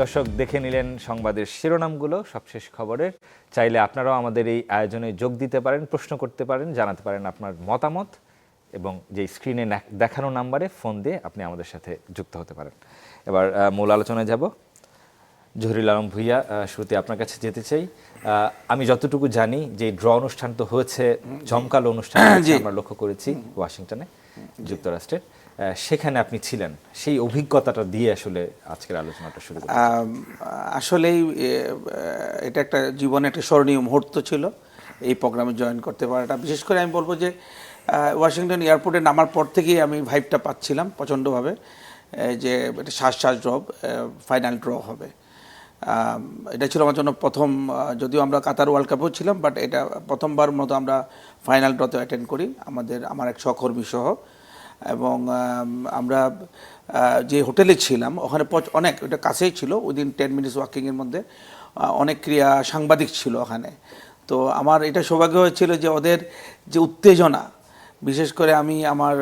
দর্শক দেখে নিলেন সংবাদের শিরোনামগুলো সবশেষ খবরের। চাইলে আপনারাও আমাদের এই আয়োজনে যোগ দিতে পারেন, প্রশ্ন করতে পারেন, জানাতে পারেন আপনার মতামত এবং যে স্ক্রিনে দেখানো নাম্বারে ফোন দিয়ে আপনি আমাদের সাথে যুক্ত হতে পারেন। এবার মূল আলোচনায় যাব। জহিরুল আলম ভূঁইয়া, শুরুতে আপনার কাছে যেতে চাই। আমি যতটুকু জানি যে ড্র অনুষ্ঠান তো হয়েছে, জমকালো অনুষ্ঠান আমরা লক্ষ্য করেছি ওয়াশিংটনে যুক্তরাষ্ট্রের, সেখানে আপনি ছিলেন। সেই অভিজ্ঞতাটা দিয়ে আসলে আজকের আলোচনাটা শুরু করি। আসলেই এটা একটা জীবনে একটা স্মরণীয় মুহূর্ত ছিল এই প্রোগ্রামে জয়েন করতে পারাটা। বিশেষ করে আমি বলবো যে ওয়াশিংটন এয়ারপোর্টে নামার পর থেকেই আমি ভাইবটা পাচ্ছিলাম প্রচণ্ডভাবে যে এটা শ্বাস ড্র, ফাইনাল ড্র হবে। এটা ছিল আমার জন্য প্রথম, যদিও আমরা কাতার ওয়ার্ল্ড কাপেও ছিলাম, বাট এটা প্রথমবার মতো আমরা ফাইনাল ড্রতে অ্যাটেন্ড করি আমার এক সহকর্মী সহ। এবং আমরা যে হোটেলে ছিলাম ওখানে অনেক, ওটা কাছেই ছিল, উইদিন 10 মিনিটস ওয়াকিংয়ের মধ্যে অনেক সাংবাদিক ছিল ওখানে। তো আমার এটা সৌভাগ্য হয়েছিল যে ওদের যে উত্তেজনা, বিশেষ করে আমি আমার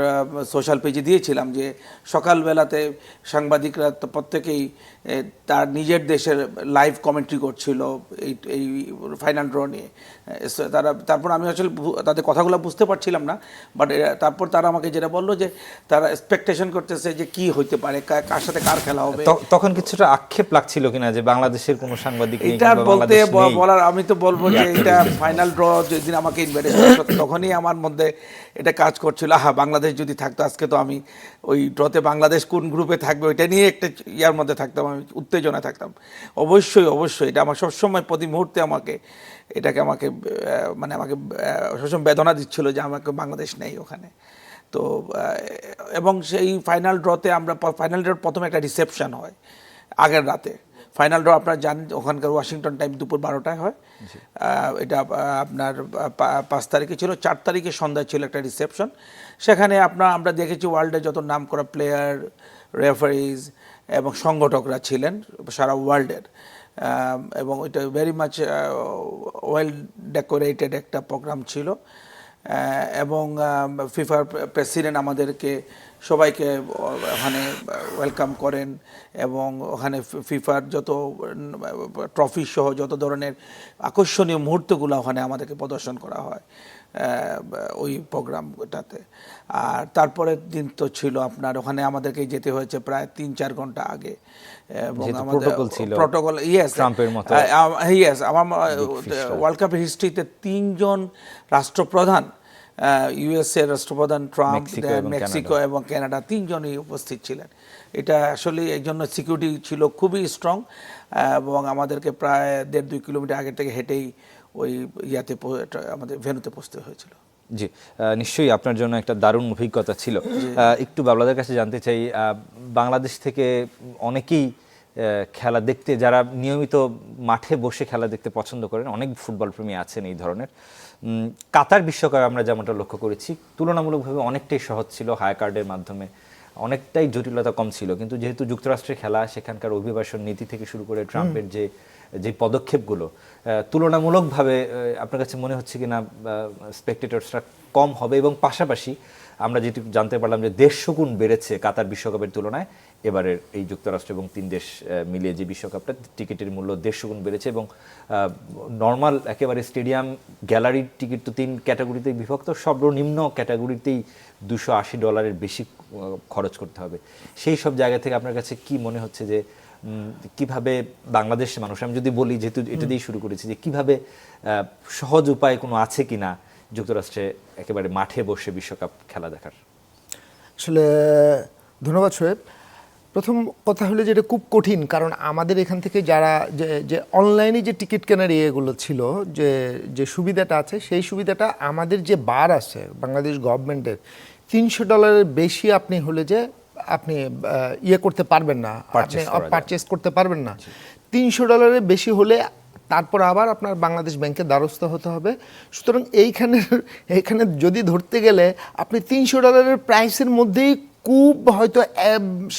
সোশ্যাল পেজে দিয়েছিলাম যে সকালবেলাতে সাংবাদিকরা তো প্রত্যেকেই তার নিজের দেশের লাইভ কমেন্ট্রি করছিল এই ফাইনাল ড্র নিয়ে। তারপর আমি আসলে তাদের কথাগুলো বুঝতে পারছিলাম না, বাট তারপর তারা আমাকে যেটা বললো যে তারা এক্সপেকটেশন করতেছে যে কি হইতে পারে, কার সাথে কার খেলা হবে। তখন কিছুটা আক্ষেপ লাগছিল কিনা যে বাংলাদেশের কোনো সাংবাদিক এটা বলতে বলার, আমি তো বলবো যে এটা ফাইনাল ড্র যেদিন আমাকে ইনভাইটেশন তখনই আমার মধ্যে এটা কাজ করছিল, বাংলাদেশ যদি থাকতো আজকে তো আমি ওই ড্রতে বাংলাদেশ কোন গ্রুপে থাকবে ওইটা নিয়ে একটা ইয়ার মধ্যে থাকতাম, আমি উত্তেজনা থাকতাম। অবশ্যই এটা আমার সবসময় প্রতি মুহূর্তে আমাকে সবসময় বেদনা দিচ্ছিল যে আমাকে বাংলাদেশ নেই ওখানে। তো এবং সেই ফাইনাল ড্রতে ফাইনাল ড্র প্রথমে একটা রিসেপশন হয় আগের রাতে। ফাইনাল ড্র আপনারা জানেন ওখানকার ওয়াশিংটন টাইম দুপুর 12টায় হয়। এটা আপনার 5 তারিখে ছিল, 4 তারিখে সন্ধ্যায় ছিল একটা রিসেপশন। সেখানে আমরা দেখেছি ওয়ার্ল্ডের যত নাম করা প্লেয়ার, রেফারিজ এবং সংগঠকরা ছিলেন সারা ওয়ার্ল্ডের। এবং এটা ভেরি মাচ ওয়েল ডেকোরেটেড একটা প্রোগ্রাম ছিল। এবং ফিফার প্রেসিডেন্ট আমাদেরকে সবাইকে ওখানে ওয়েলকাম করেন এবং ওখানে ফিফার যত ট্রফি সহ যত ধরনের আকর্ষণীয় মুহূর্তগুলো ওখানে আমাদেরকে প্রদর্শন করা হয় ওই প্রোগ্রামটাতে। আর তারপরের দিন তো ছিল আপনার ওখানে আমাদেরকে যেতে হয়েছে প্রায় 3-4 ঘন্টা আগে। এবং আমাদের প্রোটোকল ইয়েস আমার ওয়ার্ল্ড কাপের হিস্ট্রিতে 3 জন রাষ্ট্রপ্রধান, ইউএসএ রাষ্ট্রপ্রধান ট্রাম্প, মেক্সিকো এবং কানাডা, 3 জনই উপস্থিত ছিলেন। এটা আসলে এই জন্য সিকিউরিটি ছিল খুবই স্ট্রং এবং আমাদেরকে প্রায় 1.5-2 কিলোমিটার আগে থেকে হেঁটেই ওই আমাদের ভেন্যুতে পৌঁছতে হয়েছিল। জি, নিশ্চয়ই আপনার জন্য একটা দারুণ অভিজ্ঞতা ছিল। একটু বাবলাদের কাছে জানতে চাই, বাংলাদেশ থেকে অনেকেই খেলা দেখতে, যারা নিয়মিত মাঠে বসে খেলা দেখতে পছন্দ করেন, অনেক ফুটবল প্রেমী আছেন এই ধরনের। কাতার বিশ্বকাপ আমরা যেমনটা লক্ষ্য করেছি তুলনামূলকভাবে অনেকটাই সহজ ছিল, হাই কার্ডের মাধ্যমে অনেকটাই জটিলতা কম ছিল। কিন্তু যেহেতু যুক্তরাষ্ট্রের খেলা, সেখানকার অভিবাসন নীতি থেকে শুরু করে ট্রাম্পের যে পদক্ষেপগুলো, তুলনামূলকভাবে আপনার কাছে মনে হচ্ছে কিনা স্পেকটেটরসরা কম হবে? এবং পাশাপাশি আমরা যেটি জানতে পারলাম যে 150 গুণ বেড়েছে কাতার বিশ্বকাপের তুলনায় এবারের এই যুক্তরাষ্ট্র এবং 3 দেশ মিলিয়ে যে বিশ্বকাপটা, টিকিটের মূল্য 150 গুণ বেড়েছে। এবং নর্মাল একেবারে স্টেডিয়াম গ্যালারির টিকিট তো 3 ক্যাটাগরিতেই বিভক্ত, সর্বনিম্ন ক্যাটাগরিতেই $280 বেশি খরচ করতে হবে। সেই সব জায়গা থেকে আপনার কাছে কি মনে হচ্ছে যে কিভাবে বাংলাদেশের মানুষ, আমি যদি বলি যেহেতু এটা দিয়েই শুরু করেছি, যে কিভাবে সহজ উপায় কোনো আছে কিনা যুক্তরাষ্ট্রে একেবারে মাঠে বসে বিশ্বকাপ খেলা দেখার? আসলে ধন্যবাদ সোহেব। প্রথম কথা হলো যে এটা খুব কঠিন, কারণ আমাদের এখান থেকে যারা যে অনলাইনে যে টিকিট কেনার ইয়েগুলো ছিল, যে সুবিধাটা আছে, সেই সুবিধাটা আমাদের যে বার আছে বাংলাদেশ গভর্নমেন্টের, $300 বেশি আপনি হলে যে আপনি ইয়ে করতে পারবেন না, আপনি পারচেস করতে পারবেন না। $300 বেশি হলে তারপর আবার আপনার বাংলাদেশ ব্যাংকের দ্বারস্থ হতে হবে। সুতরাং এইখানে যদি ধরতে গেলে আপনি $300 প্রাইসের মধ্যেই খুব হয়তো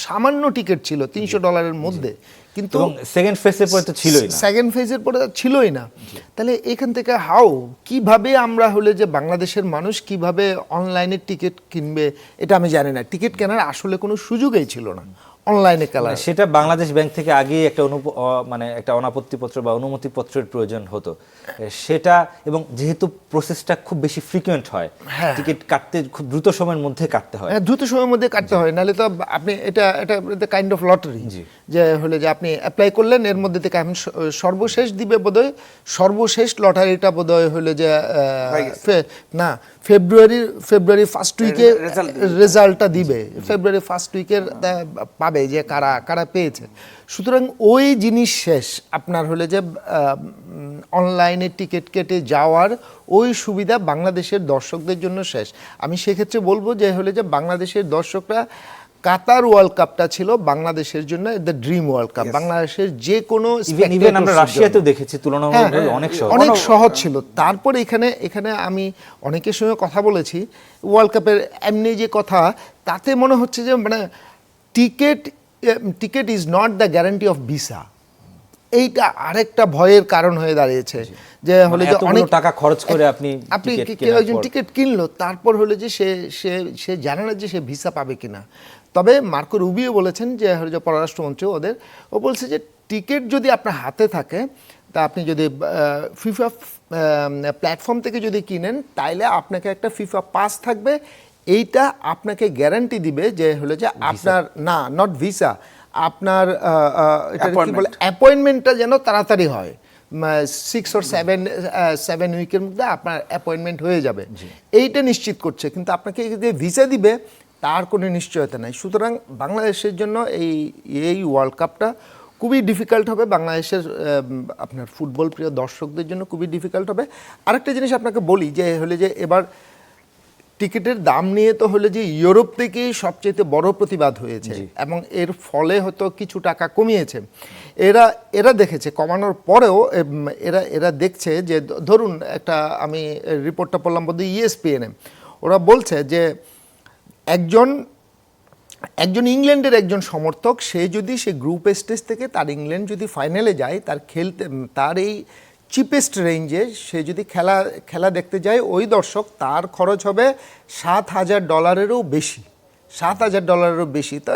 সামান্য টিকিট ছিল $300 মধ্যে, কিন্তু সেকেন্ড ফেজের পরে তো ছিলই না, সেকেন্ড ফেজের পরে ছিলই না। তাহলে এখান থেকে কিভাবে আমরা হলে যে বাংলাদেশের মানুষ কিভাবে অনলাইনে টিকিট কিনবে এটা আমি জানি না। টিকিট কেনার আসলে কোনো সুযোগই ছিল না অনলাইনে খেলা। মানে সেটা বাংলাদেশ ব্যাংক থেকে আগেই একটা মানে একটা অনাপত্তিপত্র বা অনুমতিপত্রের প্রয়োজন হতো সেটা, এবং যেহেতু প্রসেসটা খুব বেশি ফ্রিকুয়েন্ট হয়, হ্যাঁ। টিকিট কাটতে খুব দ্রুত সময়ের মধ্যে কাটতে হয়। হ্যাঁ, দ্রুত সময়ের মধ্যে কাটতে হয়, নাহলে তো আপনি এটা এটা কাইন্ড অফ লটারি, যে হলে যে আপনি অ্যাপ্লাই করলেন এর মধ্যে থেকে এখন সর্বশেষ দিবে বোধহয়, সর্বশেষ লটারিটা বোধহয় হলে যে না ফেব্রুয়ারি ফার্স্ট উইকে রেজাল্টটা দিবে, ফেব্রুয়ারি ফার্স্ট উইকের পাবে যে কারা কারা পেয়েছে। সুতরাং ওই জিনিস শেষ, আপনার হলে যে অনলাইনে টিকিট কেটে যাওয়ার ওই সুবিধা বাংলাদেশের দর্শকদের জন্য শেষ। আমি সেক্ষেত্রে বলবো যে হলে যে বাংলাদেশের দর্শকরা, কাতার ওয়ার্ল্ড কাপটা ছিল বাংলাদেশের জন্য দ্য ড্রিম ওয়ার্ল্ড কাপ, বাংলাদেশের যে কোনো ইভেন আমরা রাশিয়াতেও দেখেছি তুলনামূলকভাবে অনেক সহজ ছিল। তারপর এখানে আমি অনেকের সঙ্গে কথা বলেছি, ওয়ার্ল্ড কাপের এমনি যে কথা, তাতে মনে হচ্ছে যে মানে ticket is not the guarantee of visa. এইটা আরেকটা ভয়ের কারণ হয়ে দাঁড়িয়েছে, যে হলে যে অনেক টাকা খরচ করে আপনি কেউ একজন টিকিট কিনলো, তারপর হলে যে সে জানে না যে সে ভিসা পাবে কিনা। তবে মার্কো রুবিও বলেছেন, যে পররাষ্ট্রমন্ত্রী ও বলছে যে টিকিট যদি আপনার হাতে থাকে, তা আপনি যদি ফিফা প্ল্যাটফর্ম থেকে যদি কিনেন, তাইলে আপনাকে একটা ফিফা পাস থাকবে। এইটা আপনাকে গ্যারান্টি দিবে যে হলো যে আপনার নট ভিসা, আপনার এটা কি বলে অ্যাপয়েন্টমেন্টটা যেন তাড়াতাড়ি হয়, 6 or 7 উইকের মধ্যে আপনার অ্যাপয়েন্টমেন্ট হয়ে যাবে, এইটা নিশ্চিত করছে। কিন্তু আপনাকে যে ভিসা দিবে তার কোনো নিশ্চয়তা নাই। সুতরাং বাংলাদেশের জন্য এই ওয়ার্ল্ড কাপটা খুবই ডিফিকাল্ট হবে, বাংলাদেশের আপনার ফুটবল প্রিয় দর্শকদের জন্য খুবই ডিফিকাল্ট হবে। আরেকটা জিনিস আপনাকে বলি, যে হলে যে এবার টিকিটের দাম নিয়ে তো হলে যে ইউরোপ থেকেই সবচেয়ে বড় প্রতিবাদ হয়েছে, এবং এর ফলে হয়তো কিছু টাকা কমিয়েছে। এরা দেখেছে কমানোর পরেও এরা দেখছে যে, ধরুন একটা আমি রিপোর্টটা পড়লাম বোধহয় ESPN-এ, ওরা বলছে যে একজন ইংল্যান্ডের একজন সমর্থক, সে গ্রুপ স্টেজ থেকে তার ইংল্যান্ড যদি ফাইনালে যায়, তার এই চিপেস্ট রেঞ্জে সে যদি খেলা দেখতে যায়, ওই দর্শক তার খরচ হবে $7,000 বেশি, $7,000 বেশি। তা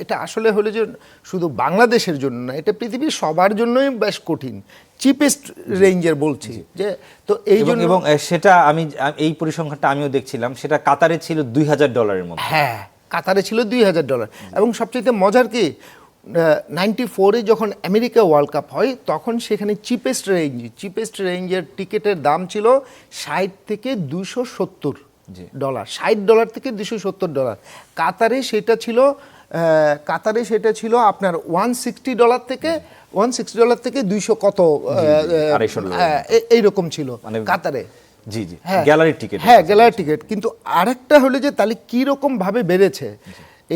এটা আসলে হলে যে শুধু বাংলাদেশের জন্য না, এটা পৃথিবীর সবার জন্যই বেশ কঠিন, চিপেস্ট রেঞ্জের বলছি যে। তো এই জন্য, এবং সেটা এই পরিসংখ্যানটা আমিও দেখছিলাম, সেটা কাতারে ছিল $2,000 মধ্যে। হ্যাঁ, কাতারে ছিল $2,000। এবং সবচেয়ে মজার কি, 94-এ যখন আমেরিকা ওয়ার্ল্ড কাপ হয়, তখন সেখানে চিপেস্ট রেঞ্জের টিকিটের দাম ছিল $60 থেকে $270, $60 থেকে $270। কাতারে সেটা ছিল আপনার $160 থেকে 200 কত, এইরকম ছিল কাতারে। গ্যালারি টিকিট, হ্যাঁ গ্যালারি টিকিট। কিন্তু আরেকটা হলো যে তাহলে কি রকম ভাবে বেড়েছে,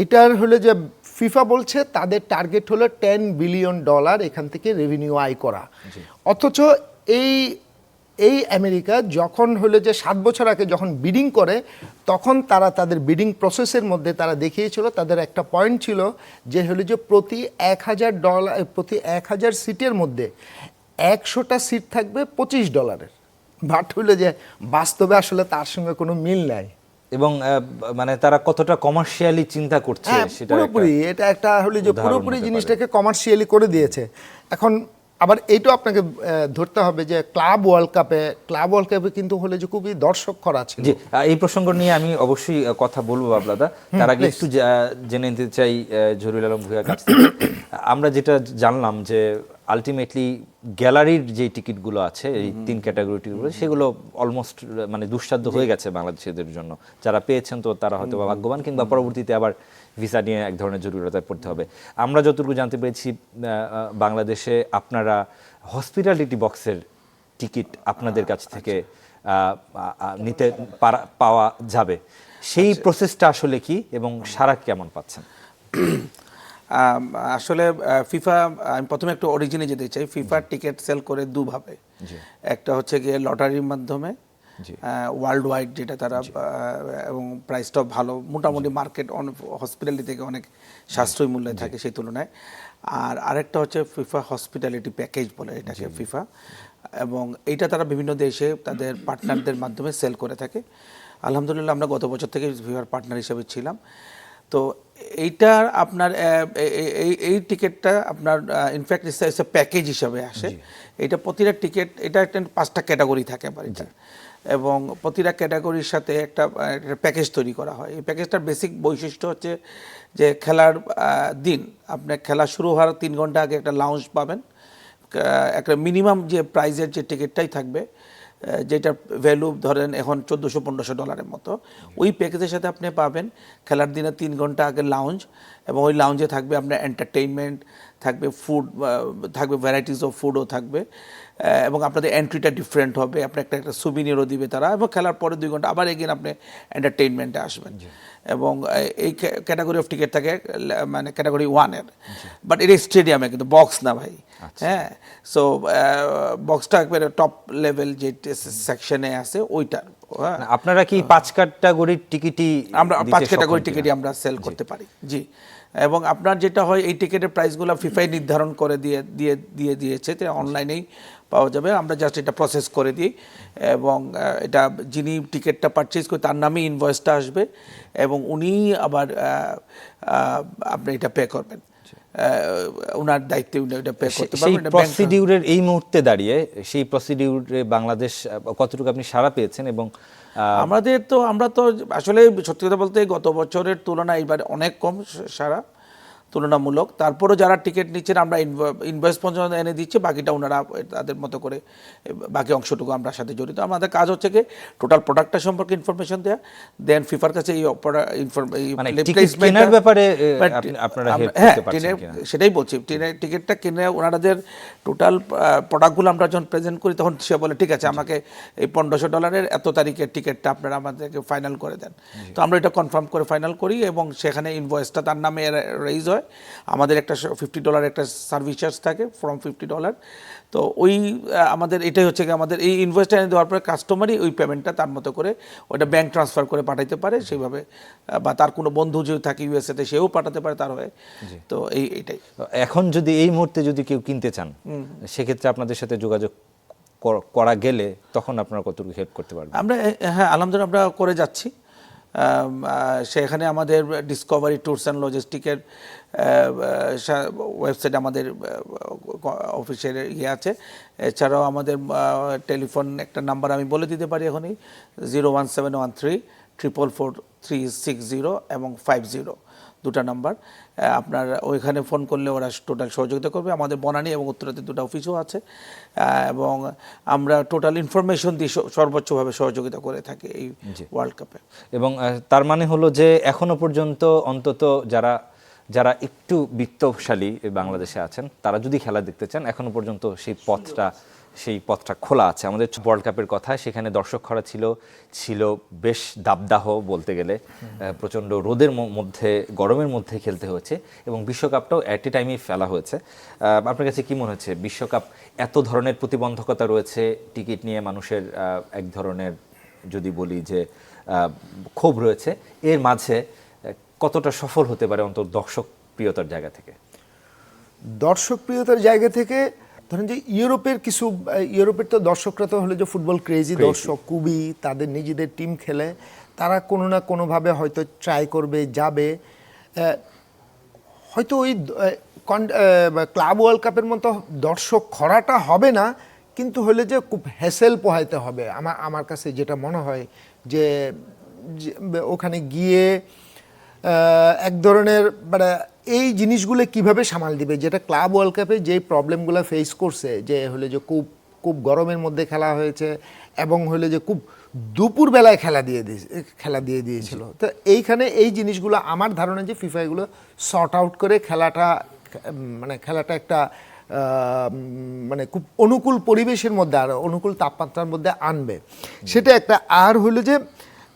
এটার হলো যে ফিফা বলছে তাদের টার্গেট হলো $10 বিলিয়ন এখান থেকে রেভিনিউ আয় করা। অথচ এই আমেরিকা যখন হলো যে 7 বছর আগে যখন বিডিং করে, তখন তারা তাদের বিডিং প্রসেসের মধ্যে তারা দেখিয়েছিল, তাদের একটা পয়েন্ট ছিল যে হলো যে প্রতি $1,000 সিটের মধ্যে 100টা সিট থাকবে $25। বাট হলো যে বাস্তবে আসলে তার সঙ্গে কোনো মিল নাই। এবং মানে তারা কতটা কমার্শিয়ালি চিন্তা করছে সেটা পুরোপুরি, এটা একটা হলো যে পুরোপুরি জিনিসটাকে কমার্শিয়ালি করে দিয়েছে। এখন আবার এইটাও আপনাকে ধরতে হবে যে ক্লাব ওয়ার্ল্ড কাপে কিন্তু হলে যে খুবই দর্শক খরা ছিল। জি, এই প্রসঙ্গ নিয়ে আমি অবশ্যই কথা বলবো বাবলাদা। তার আগে একটু জেনে নিতে চাই জহুরুল আলম ভূঁইয়ার কাছ থেকে, আমরা যেটা জানলাম যে আলটিমেটলি গ্যালারির যে টিকিটগুলো আছে, এই 3 ক্যাটাগরি টিকিটগুলো, সেগুলো অলমোস্ট মানে দুঃসাধ্য হয়ে গেছে বাংলাদেশিদের জন্য। যারা পেয়েছেন তো তারা হয়তো ভাগ্যবান, কিংবা পরবর্তীতে আবার ভিসা নিয়ে এক ধরনের জরুরতায় পড়তে হবে। আমরা যতটুকু জানতে পেরেছি, বাংলাদেশে আপনারা হসপিটালিটি বক্সের টিকিট আপনাদের কাছ থেকে নিতে পাওয়া যাবে, সেই প্রসেসটা আসলে কি এবং সারা কেমন পাচ্ছেন? আসলে ফিফা, আমি প্রথমে একটু অরিজিনে যেতে চাই। ফিফার টিকিট সেল করে দুভাবে, একটা হচ্ছে গিয়ে লটারির মাধ্যমে, ওয়ার্ল্ড ওয়াইড, যেটা তারা, এবং প্রাইসটাও ভালো, মোটামুটি মার্কেট হসপিটালিটি থেকে অনেক সাশ্রয়ী মূল্যে থাকে সেই তুলনায়। আর আরেকটা হচ্ছে ফিফা হসপিটালিটি প্যাকেজ বলে এটাকে ফিফা, এবং এইটা তারা বিভিন্ন দেশে তাদের পার্টনারদের মাধ্যমে সেল করে থাকে। আলহামদুলিল্লাহ আমরা গত বছর থেকে ফিফার পার্টনার হিসেবে ছিলাম। তো এইটার আপনার এই টিকিটটা আপনার ইনফ্যাক্ট প্যাকেজ হিসাবে আসে। এটা প্রতিটা টিকিট, এটা একটা 5টা ক্যাটাগরি থাকে বাড়িটা, এবং প্রতিটা ক্যাটাগরির সাথে একটা প্যাকেজ তৈরি করা হয়। এই প্যাকেজটার বেসিক বৈশিষ্ট্য হচ্ছে যে খেলার দিন আপনার খেলা শুরু হওয়ার 3 ঘন্টা আগে একটা লাউঞ্জ পাবেন, একটা মিনিমাম যে প্রাইজের যে টিকিটটাই থাকবে, যেটার ভ্যালু ধরেন এখন $1400-1500 মতো, ওই প্যাকেজের সাথে আপনি পাবেন খেলার দিনে 3 ঘন্টা আগে লাউঞ্জ, এবং ওই লাউঞ্জে থাকবে আপনার এন্টারটেইনমেন্ট, থাকবে ফুড, থাকবে ভ্যারাইটিস অফ ফুডও থাকবে, এবং আপনাদের এন্ট্রিটা ডিফারেন্ট হবে, আপনার একটা সুবিনিয়রও দিবে তারা, এবং খেলার পরে 2 ঘন্টা আবার এগেন আপনি এন্টারটেইনমেন্টে আসবেন। এবং এই ক্যাটাগরি অফ টিকিট থাকে মানে ক্যাটাগরি 1-এর, বাট এটা স্টেডিয়ামে, কিন্তু বক্স না ভাই। হ্যাঁ, সো বক্সটা একবারে টপ লেভেল যে সেকশনে আছে ওইটার। আপনারা কি 5 ক্যাটাগরির টিকিটই আমরা 5 ক্যাটাগরি টিকিটই আমরা সেল করতে পারি, জি। এবং আপনার যেটা হয়, এই টিকিটের প্রাইসগুলো ফিফাই নির্ধারণ করে দিয়েছে, অনলাইনেই পাওয়া যাবে, আমরা জাস্ট এটা প্রসেস করে দিই, এবং এটা যিনি টিকিটটা পারচেজ করে তার নামে ইনভয়েসটা আসবে, এবং উনি আবার আপনি এটা পে করবেন, ওনার দায়িত্বে উনি এটা পে করতে পারবেন। সেই প্রসিডিউরের এই মুহূর্তে দাঁড়িয়ে সেই প্রসিডিউরে বাংলাদেশ কতটুকু আপনি সাড়া পেয়েছেন? এবং আমরা তো আসলে সত্যি কথা বলতে গত বছরের তুলনায় এবার অনেক কম সারা তুলনামূলক। তারপরও যারা টিকিট নিচ্ছেন আমরা ইনভয়েস পর্যন্ত এনে দিচ্ছি, বাকিটা ওনারা তাদের মতো করে বাকি অংশটুকু আমরা সাথে জড়িত। আমাদের কাজ হচ্ছে কি টোটাল প্রোডাক্টটা সম্পর্কে ইনফরমেশন দেয়া, দেন ফিফার কাছে এই কেনার ব্যাপারে আপনারা হেল্প করতে পারছেন কিনা? সেটাই বলছি, টিকিটটা কিনে ওনাদের টোটাল প্রোডাক্টগুলো আমরা যখন প্রেজেন্ট করি, তখন সে বলে ঠিক আছে আমাকে এই $1500 এত তারিখের টিকিটটা আপনারা আমাদেরকে ফাইনাল করে দেন। তো আমরা এটা কনফার্ম করে ফাইনাল করি, এবং সেখানে ইনভয়েসটা তার নামে রেইজ হয়। আমাদের একটা $50 একটা সার্ভিস চার্জ থাকে ফ্রম $50। তো ওই আমাদের এটাই হচ্ছে কি, আমাদের এই ইনভয়েসটা এনে দেওয়ার পরে কাস্টমারই ওই পেমেন্টটা তার মতো করে ওটা ব্যাংক ট্রান্সফার করে পাঠাইতে পারে সেইভাবে, বা তার কোনো বন্ধু যদি থাকে ইউএসএতে সেও পাঠাতে পারে তার হয়ে। তো এইটাই। এখন যদি এই মুহূর্তে যদি কেউ কিনতে চান, সেক্ষেত্রে আপনাদের সাথে যোগাযোগ করা গেলে তখন আপনারা কতটুকু হেল্প করতে পারবেন? আমরা হ্যাঁ আলহামদুলিল্লাহ আমরা করে যাচ্ছি। সেখানে আমাদের ডিসকভারি ট্যুরস অ্যান্ড লজিস্টিকের ওয়েবসাইট, আমাদের অফিসের আছে। এছাড়াও আমাদের টেলিফোন একটা নাম্বার আমি বলে দিতে পারি এখনই, 01713 444 360 এবং 50, দুটা নাম্বার। আপনার ওইখানে ফোন করলে ওরা টোটাল সহযোগিতা করবে। আমাদের বনানী এবং উত্তরাতে 2টা অফিসও আছে, এবং আমরা টোটাল ইনফরমেশন দিয়ে সর্বোচ্চভাবে সহযোগিতা করে থাকি এই ওয়ার্ল্ড কাপে। এবং তার মানে হলো যে এখনো পর্যন্ত অন্তত যারা একটু বিত্তশালী বাংলাদেশে আছেন, তারা যদি খেলা দেখতে চান, এখনো পর্যন্ত সেই পথটা খোলা আছে। আমাদের ওয়ার্ল্ড কাপের কথা, সেখানে দর্শক খরা ছিল বেশ দাবদাহ বলতে গেলে, প্রচণ্ড রোদের মধ্যে গরমের মধ্যে খেলতে হয়েছে, এবং বিশ্বকাপটাও অ্যাট এ টাইমেই ফেলা হয়েছে। আপনার কাছে কি মনে হচ্ছে, বিশ্বকাপ এত ধরনের প্রতিবন্ধকতা রয়েছে, টিকিট নিয়ে মানুষের এক ধরনের যদি বলি যে ক্ষোভ রয়েছে, এর মাঝে কতটা সফল হতে পারে অন্তত দর্শক প্রিয়তার জায়গা থেকে? দর্শক প্রিয়তার জায়গা থেকে ধরেন যে ইউরোপের তো দর্শকরা তো হলো যে ফুটবল ক্রেজি দর্শক, খুবই তাদের নিজেদের টিম খেলে, তারা কোনো না কোনোভাবে হয়তো ট্রাই করবে, যাবে। হয়তো ওই ক্লাব ওয়ার্ল্ড কাপের মতো দর্শক খরাটা হবে না, কিন্তু হলে যে খুব হ্যাসেল পোহাইতে হবে। আমার কাছে যেটা মনে হয় যে ওখানে গিয়ে এক ধরনের মানে এই জিনিসগুলো কিভাবে সামাল দিবে, যেটা ক্লাব ওয়ার্ল্ড কাপে যে প্রবলেমগুলো ফেস করছে, যে হলে যে খুব গরমের মধ্যে খেলা হয়েছে, এবং হলে যে খুব দুপুরবেলায় খেলা দিয়ে দিয়েছিল। তো এইখানে এই জিনিসগুলো আমার ধারণা যে ফিফা এগুলো সর্ট আউট করে খেলাটা একটা মানে খুব অনুকূল পরিবেশের মধ্যে আর অনুকূল তাপমাত্রার মধ্যে আনবে, সেটা একটা। আর হলো যে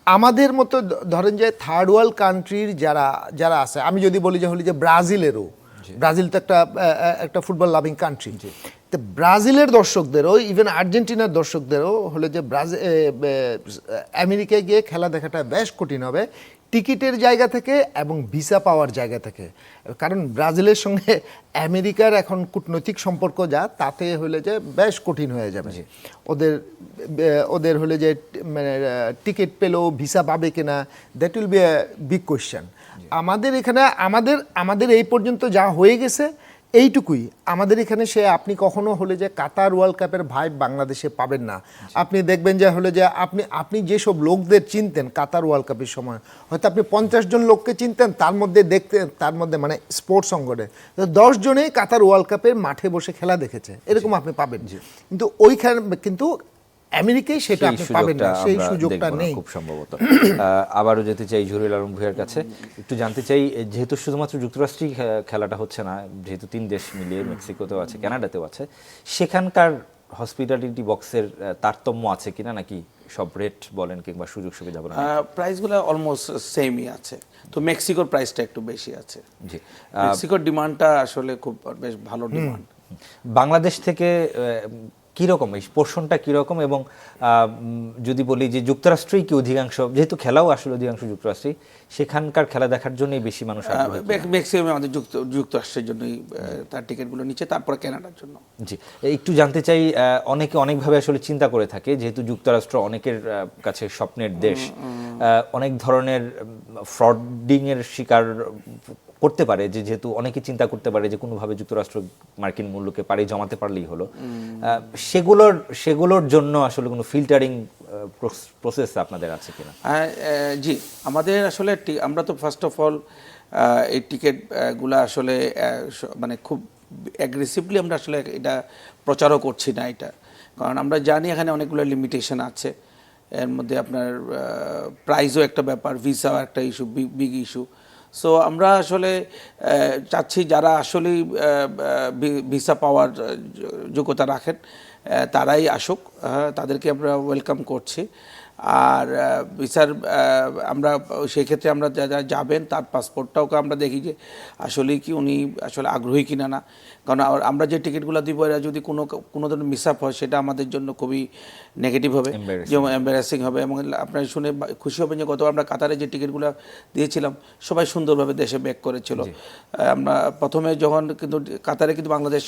আমাদের মতো ধরেন যে থার্ড ওয়ার্ল্ড কান্ট্রির যারা আছে, আমি যদি বলি যে হলো যে ব্রাজিল তো একটা ফুটবল লাভিং কান্ট্রি, তো ব্রাজিলের দর্শকদেরও, ইভেন আর্জেন্টিনার দর্শকদেরও হলো যে আমেরিকায় গিয়ে খেলা দেখাটা বেশ কঠিন হবে, টিকিটের জায়গা থেকে এবং ভিসা পাওয়ার জায়গা থেকে। কারণ ব্রাজিলের সঙ্গে আমেরিকার এখন কূটনৈতিক সম্পর্ক তাতে হলে যে বেশ কঠিন হয়ে যাবে। ওদের হলে যে মানে টিকিট পেলেও ভিসা পাবে কিনা, that will B a big question. আমাদের এখানে আমাদের এই পর্যন্ত যা হয়ে গেছে এইটুকুই। আমাদের এখানে সে আপনি কখনো হলে যে কাতার ওয়ার্ল্ড কাপের ভাইব বাংলাদেশে পাবেন না। আপনি দেখবেন যে হলে যে আপনি যেসব লোকদের চিনতেন কাতার ওয়ার্ল্ড কাপের সময়, হয়তো আপনি 50 জন লোককে চিনতেন, তার মধ্যে মানে স্পোর্টস অঙ্গনে 10 জনেই কাতার ওয়ার্ল্ড কাপের মাঠে বসে খেলা দেখেছে, এরকম আপনি পাবেন। কিন্তু ওইখানে কিন্তু আমেরিকায় সেটা আপনি পাবেন না, সেই সুযোগটা নেই খুব সম্ভবত। আবারও যেতে চাই জহুরুল আলম ভূঁইয়ার কাছে, একটু জানতে চাই, যেহেতু শুধুমাত্র যুক্তরাষ্ট্রেই খেলাটা হচ্ছে না, যেহেতু 3 দেশ মিলিয়ে মেক্সিকোতেও আছে, কানাডাতেও আছে, সেখানকার হসপিটালিটি বক্সের তারতম্য আছে কিনা, নাকি সব রেট বলেন কিংবা সুযোগ সুবিধা বলেন? প্রাইসগুলো অলমোস্ট সেমই আছে, তো মেক্সিকোর প্রাইসটা একটু বেশি আছে। জি, মেক্সিকোর ডিমান্ডটা আসলে খুব বেশ ভালো ডিমান্ড। বাংলাদেশ থেকে কীরকম এই পোর্শনটা কীরকম, এবং যদি বলি যে যুক্তরাষ্ট্রেই কি অধিকাংশ, যেহেতু খেলাও আসলে অধিকাংশ যুক্তরাষ্ট্রেই, সেখানকার খেলা দেখার জন্যই বেশি মানুষ আগ্রহী? ম্যাক্সিমাম আমাদের যুক্তরাষ্ট্রের জন্যই তার টিকিটগুলো নিচ্ছে, তারপরে কানাডার জন্য। জি, একটু জানতে চাই, অনেকে অনেকভাবে আসলে চিন্তা করে থাকে, যেহেতু যুক্তরাষ্ট্র অনেকের কাছে স্বপ্নের দেশ, অনেক ধরনের ফ্রডিংয়ের শিকার করতে পারে, যেহেতু অনেকে চিন্তা করতে পারে যে কোনোভাবে যুক্তরাষ্ট্র মার্কিন মূল্যকে পাড়ি জমাতে পারলেই হলো। সেগুলোর জন্য আসলে কোনো ফিল্টারিং প্রসেস আপনাদের আছে কিনা? জি, আমাদের আসলে আমরা তো ফার্স্ট অফ অল এই টিকিটগুলো আসলে মানে খুব অ্যাগ্রেসিভলি আমরা আসলে এটা প্রচারও করছি না এটা, কারণ আমরা জানি এখানে অনেকগুলো লিমিটেশন আছে। এর মধ্যে আপনার প্রাইসও একটা ব্যাপার, ভিসাও একটা ইস্যু, বিগ ইস্যু। সো আমরা আসলে চাচ্ছি যারা আসলেই ভিসা পাওয়ার যোগ্যতা রাখেন তারাই আসুক, তাদেরকে আমরা ওয়েলকাম করছি। আর ভিসার আমরা সেই ক্ষেত্রে আমরা যারা যাবেন তার পাসপোর্টটাওকে আমরা দেখি যে আসলেই কি উনি আসলে আগ্রহী কিনা না, কারণ আমরা যে টিকিটগুলো দিব এরা যদি কোনো ধরনের মিস আপ হয় সেটা আমাদের জন্য খুবই নেগেটিভ হবে, যেমন এম্বারাসিং হবে। এবং আপনারা শুনে খুশি হবেন যে গত আমরা কাতারে যে টিকিটগুলো দিয়েছিলাম সবাই সুন্দরভাবে দেশে ব্যাক করেছিল। আমরা প্রথমে যখন কিন্তু কাতারে কিন্তু বাংলাদেশ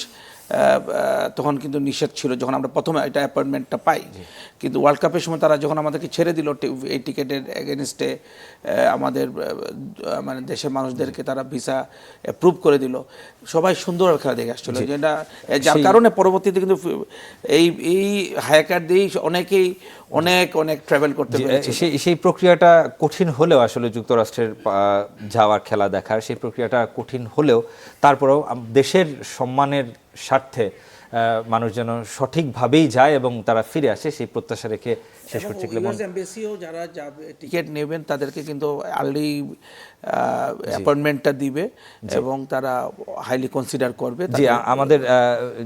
তখন কিন্তু নিষেধ ছিল যখন আমরা প্রথমে এটা অ্যাপয়েন্টমেন্টটা পাই, কিন্তু ওয়ার্ল্ড কাপের সময় তারা যখন আমাদেরকে ছেড়ে দিল এই টিকিটের এগেনস্টে আমাদের মানে দেশের মানুষদেরকে তারা ভিসা অ্যাপ্রুভ করে দিল, সবাই সুন্দরভাবে খেলা দেখে আসছিল, যেটা যার কারণে পরবর্তীতে কিন্তু এই হায়ার দিয়েই অনেকেই অনেক ট্রাভেল করতে পেরেছে। সেই প্রক্রিয়াটা কঠিন হলেও আসলে যুক্তরাষ্ট্রের যাওয়ার খেলা দেখার সেই প্রক্রিয়াটা কঠিন হলেও তারপরেও দেশের সম্মানের স্বার্থে মানুষ যেন সঠিকভাবেই যায় এবং তারা ফিরে আসে সেই প্রত্যাশা রেখে শেষ করছে। এমবাসিও যারা যাবে টিকিট নেবেন তাদেরকে কিন্তু আর্লি অ্যাপয়েন্টমেন্টটা দিবে এবং তারা হাইলি কনসিডার করবে। জি, আমাদের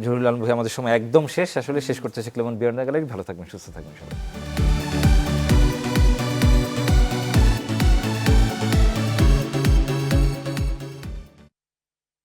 জহুরুল আলম ভাই, আমাদের সময় একদম শেষ, আসলে শেষ করতে চাই ক্লেমন বিয়ার গ্যালারি। ভালো থাকবেন, সুস্থ থাকবেন সবাই।